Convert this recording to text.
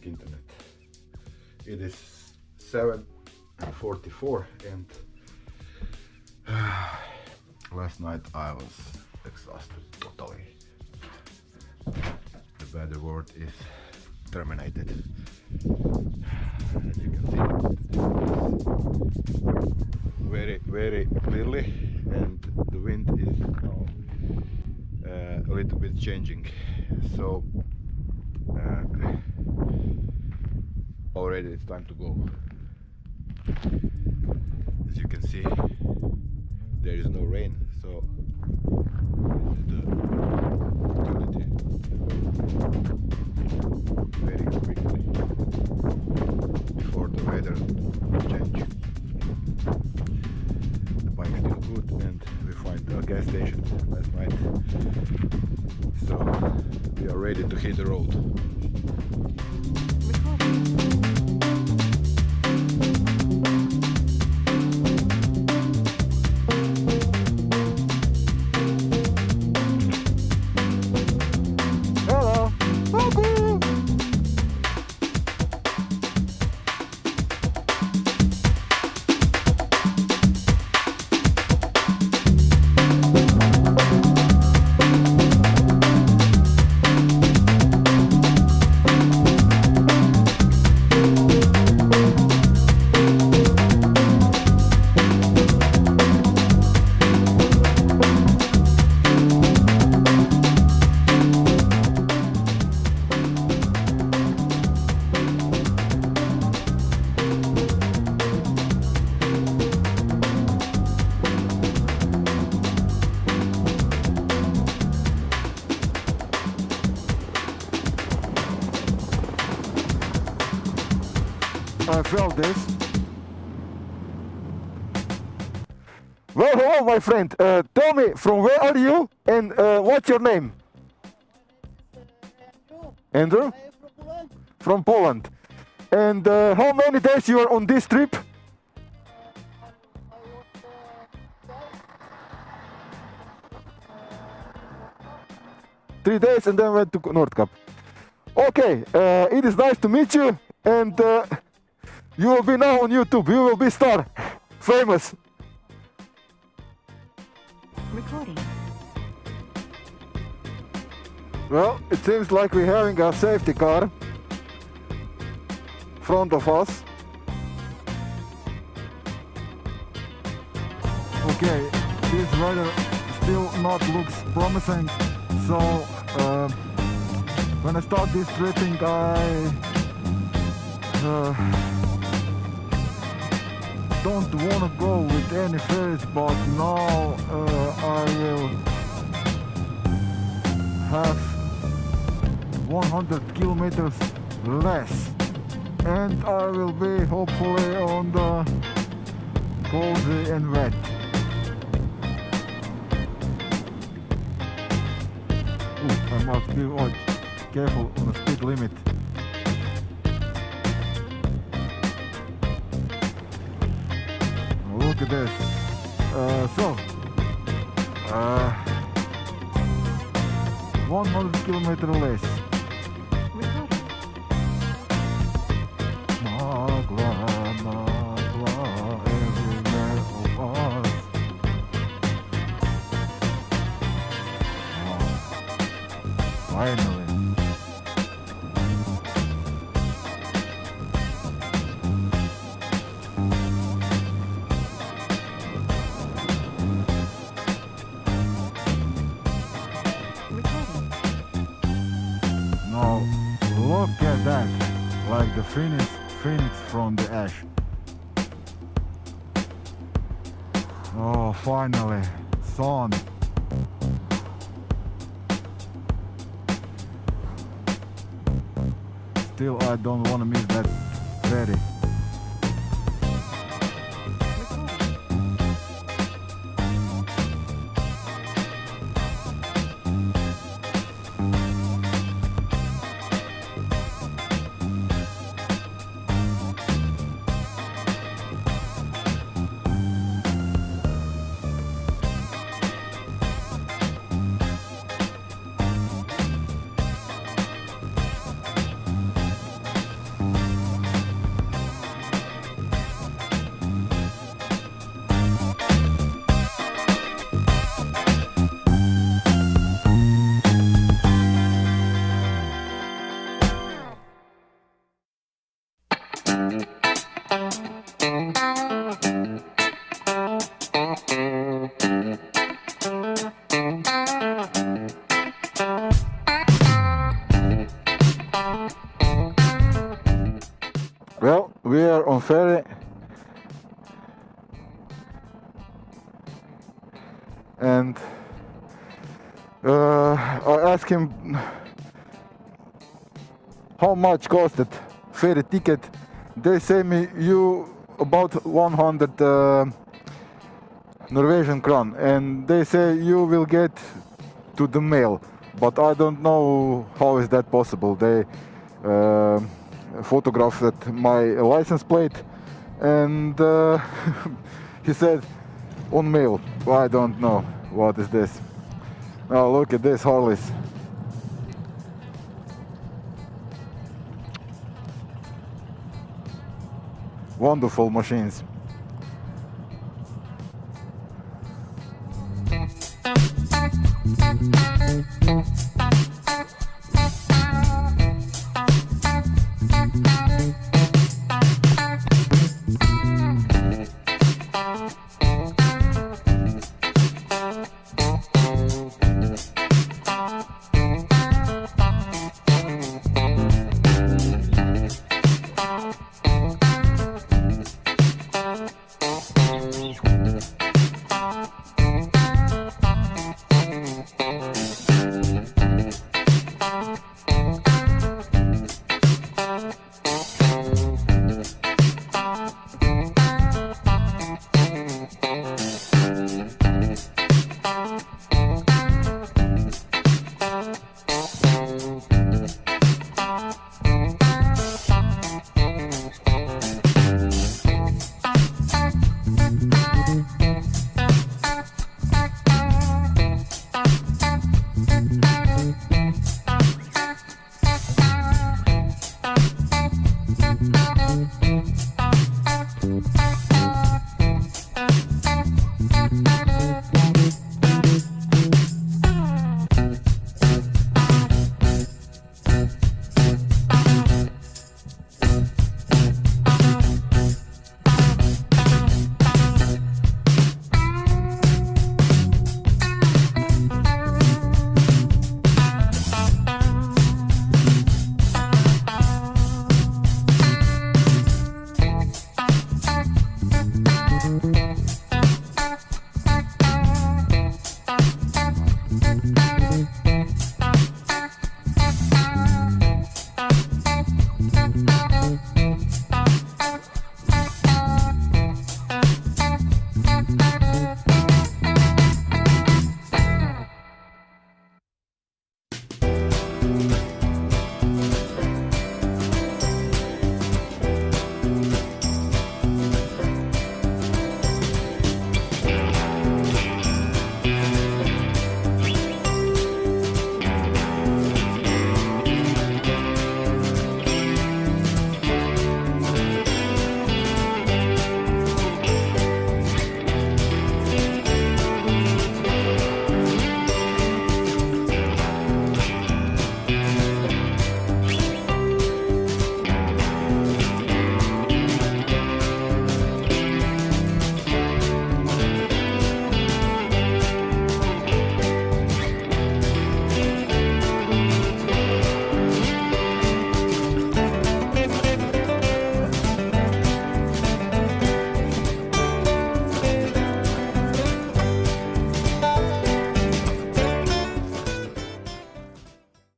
internet. It is 7:44 and last night I was exhausted totally. The weather world is terminated. As you can see, very clearly, and the wind is now a little bit changing. So already it's time to go. As you can see, there is no rain, so this is the opportunity very quickly before the weather change. The bike's still good, and we find a gas station last night, so we are ready to hit the road. I felt this. Well, hello, my friend. Tell me, from where are you and what's your name? Andrew? From Poland. And how many days you are on this trip? Three days and then went to Nordkapp. Okay, it is nice to meet you, and you will be now on YouTube. You will be star, famous. Recording. Well, it seems like we're having a safety car front of us. Okay, this weather still not looks promising, so when I start this tripping, I don't want to go with any ferries, but now I will have 100 kilometers less, and I will be hopefully on the cozy and wet. I must be careful on the speed limit. Look at this. 100 kilometers less. Magla, everywhere of us. Oh, finally. Now look at that, like the phoenix from the ash. Oh, finally, sun. Still, I don't want to miss that ferry. Well, we are on ferry, and I asked him how much costed ferry ticket. They say me you about 100 Norwegian kron, and they say you will get to the mail, but I don't know how is that possible. They photographed my license plate, and he said on mail. I don't know what is this. Oh, look at this Harleys. Wonderful machines.